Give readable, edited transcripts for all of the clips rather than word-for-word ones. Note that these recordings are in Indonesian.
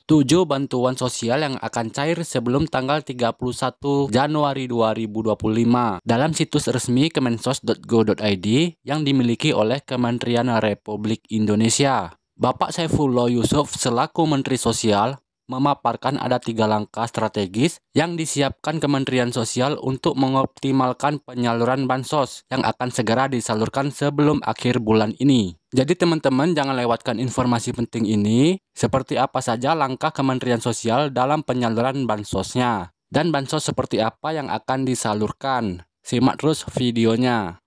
7 bantuan sosial yang akan cair sebelum tanggal 31 Januari 2025 dalam situs resmi kemensos.go.id yang dimiliki oleh Kementerian Republik Indonesia. Bapak Saifullah Yusuf selaku Menteri Sosial memaparkan ada 3 langkah strategis yang disiapkan Kementerian Sosial untuk mengoptimalkan penyaluran bansos yang akan segera disalurkan sebelum akhir bulan ini. Jadi teman-teman jangan lewatkan informasi penting ini, seperti apa saja langkah Kementerian Sosial dalam penyaluran bansosnya, dan bansos seperti apa yang akan disalurkan. Simak terus videonya.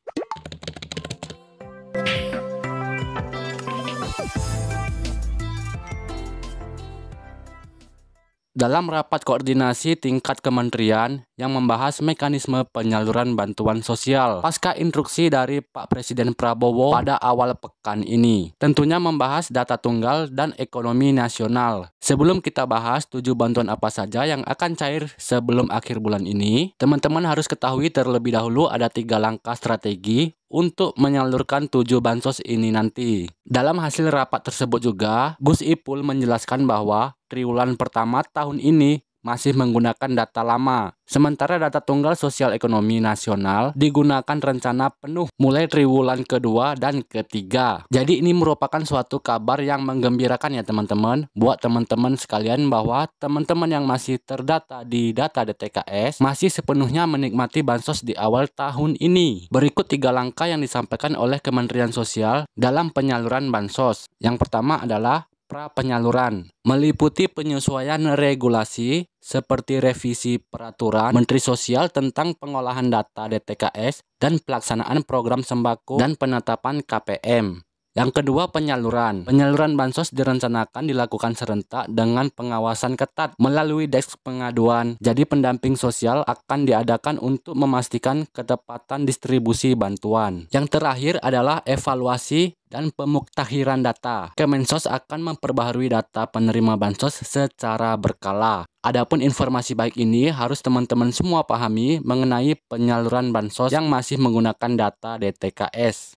Dalam rapat koordinasi tingkat kementerian yang membahas mekanisme penyaluran bantuan sosial pasca instruksi dari Pak Presiden Prabowo pada awal pekan ini, tentunya membahas data tunggal dan ekonomi nasional. Sebelum kita bahas 7 bantuan apa saja yang akan cair sebelum akhir bulan ini, teman-teman harus ketahui terlebih dahulu ada 3 langkah strategi untuk menyalurkan 7 bansos ini nanti. Dalam hasil rapat tersebut juga, Gus Ipul menjelaskan bahwa triwulan pertama tahun ini masih menggunakan data lama, sementara data tunggal sosial ekonomi nasional digunakan rencana penuh mulai triwulan kedua dan ketiga. Jadi ini merupakan suatu kabar yang menggembirakan ya teman-teman, buat teman-teman sekalian bahwa teman-teman yang masih terdata di data DTKS masih sepenuhnya menikmati bansos di awal tahun ini. Berikut 3 langkah yang disampaikan oleh Kementerian Sosial dalam penyaluran bansos. Yang pertama adalah pra-penyaluran, meliputi penyesuaian regulasi seperti revisi peraturan Menteri Sosial tentang pengolahan data DTKS dan pelaksanaan program sembako dan penetapan KPM. Yang kedua, penyaluran. Penyaluran bansos direncanakan dilakukan serentak dengan pengawasan ketat melalui desk pengaduan. Jadi pendamping sosial akan diadakan untuk memastikan ketepatan distribusi bantuan. Yang terakhir adalah evaluasi dan pemuktahiran data. Kemensos akan memperbaharui data penerima bansos secara berkala. Adapun informasi baik ini harus teman-teman semua pahami mengenai penyaluran bansos yang masih menggunakan data DTKS.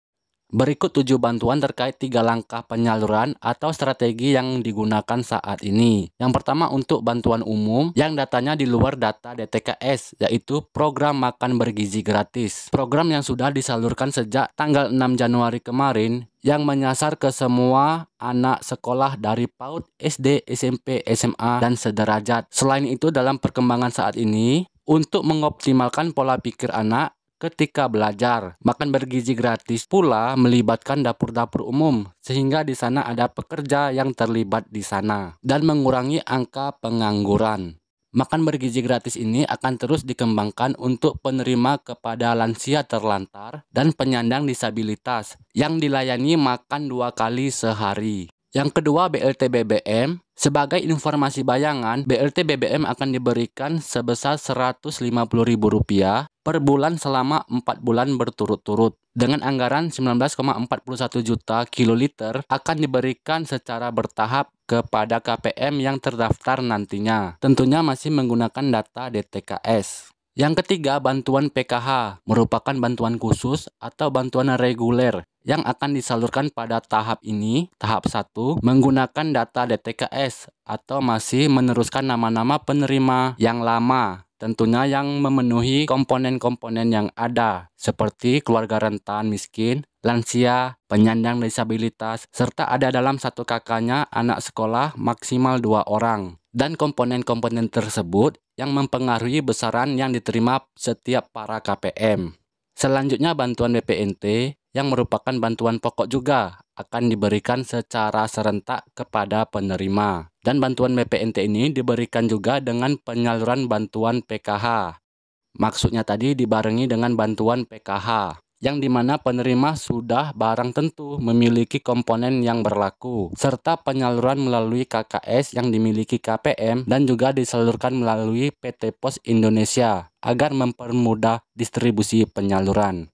Berikut 7 bantuan terkait 3 langkah penyaluran atau strategi yang digunakan saat ini. Yang pertama untuk bantuan umum yang datanya di luar data DTKS, yaitu program makan bergizi gratis. Program yang sudah disalurkan sejak tanggal 6 Januari kemarin yang menyasar ke semua anak sekolah dari PAUD, SD, SMP, SMA, dan sederajat. Selain itu dalam perkembangan saat ini, untuk mengoptimalkan pola pikir anak ketika belajar, makan bergizi gratis pula melibatkan dapur-dapur umum sehingga di sana ada pekerja yang terlibat di sana dan mengurangi angka pengangguran. Makan bergizi gratis ini akan terus dikembangkan untuk penerima kepada lansia terlantar dan penyandang disabilitas yang dilayani makan 2 kali sehari. Yang kedua, BLT BBM. Sebagai informasi bayangan, BLT BBM akan diberikan sebesar Rp150.000 per bulan selama 4 bulan berturut-turut. Dengan anggaran 19,41 juta kiloliter akan diberikan secara bertahap kepada KPM yang terdaftar nantinya. Tentunya masih menggunakan data DTKS. Yang ketiga, bantuan PKH merupakan bantuan khusus atau bantuan reguler yang akan disalurkan pada tahap ini, tahap 1, menggunakan data DTKS atau masih meneruskan nama-nama penerima yang lama, tentunya yang memenuhi komponen-komponen yang ada, seperti keluarga rentan miskin, lansia, penyandang disabilitas, serta ada dalam satu kakaknya anak sekolah maksimal 2 orang. Dan komponen-komponen tersebut yang mempengaruhi besaran yang diterima setiap para KPM. Selanjutnya bantuan BPNT yang merupakan bantuan pokok juga akan diberikan secara serentak kepada penerima. Dan bantuan BPNT ini diberikan juga dengan penyaluran bantuan PKH. Maksudnya tadi dibarengi dengan bantuan PKH, yang dimana penerima sudah barang tentu memiliki komponen yang berlaku, serta penyaluran melalui KKS yang dimiliki KPM dan juga disalurkan melalui PT Pos Indonesia agar mempermudah distribusi penyaluran.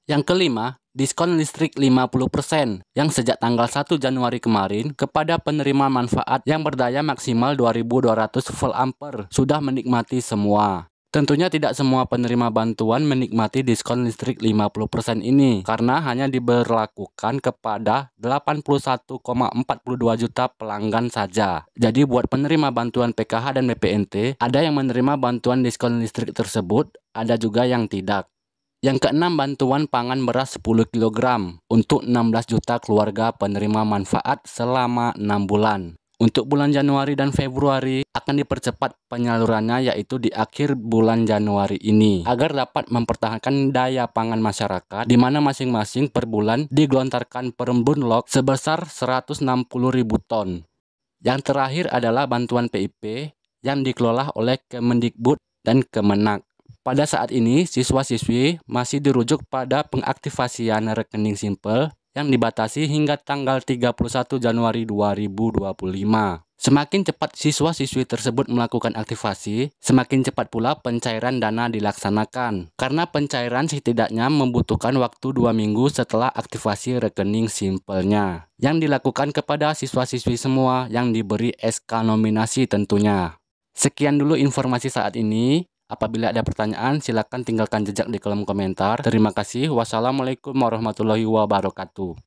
Yang kelima, diskon listrik 50% yang sejak tanggal 1 Januari kemarin kepada penerima manfaat yang berdaya maksimal 2200 volt ampere sudah menikmati semua. Tentunya tidak semua penerima bantuan menikmati diskon listrik 50% ini karena hanya diberlakukan kepada 81,42 juta pelanggan saja. Jadi buat penerima bantuan PKH dan BPNT, ada yang menerima bantuan diskon listrik tersebut, ada juga yang tidak. Yang keenam, bantuan pangan beras 10 kg untuk 16 juta keluarga penerima manfaat selama 6 bulan. Untuk bulan Januari dan Februari akan dipercepat penyalurannya yaitu di akhir bulan Januari ini agar dapat mempertahankan daya pangan masyarakat di mana masing-masing per bulan digelontarkan perembun log sebesar 160.000 ton. Yang terakhir adalah bantuan PIP yang dikelola oleh Kemendikbud dan Kemenak. Pada saat ini siswa-siswi masih dirujuk pada pengaktifasian rekening simpel yang dibatasi hingga tanggal 31 Januari 2025. Semakin cepat siswa-siswi tersebut melakukan aktivasi, semakin cepat pula pencairan dana dilaksanakan. Karena pencairan setidaknya membutuhkan waktu 2 minggu setelah aktivasi rekening simpelnya. Yang dilakukan kepada siswa-siswi semua yang diberi SK nominasi tentunya. Sekian dulu informasi saat ini. Apabila ada pertanyaan, silakan tinggalkan jejak di kolom komentar. Terima kasih. Wassalamualaikum warahmatullahi wabarakatuh.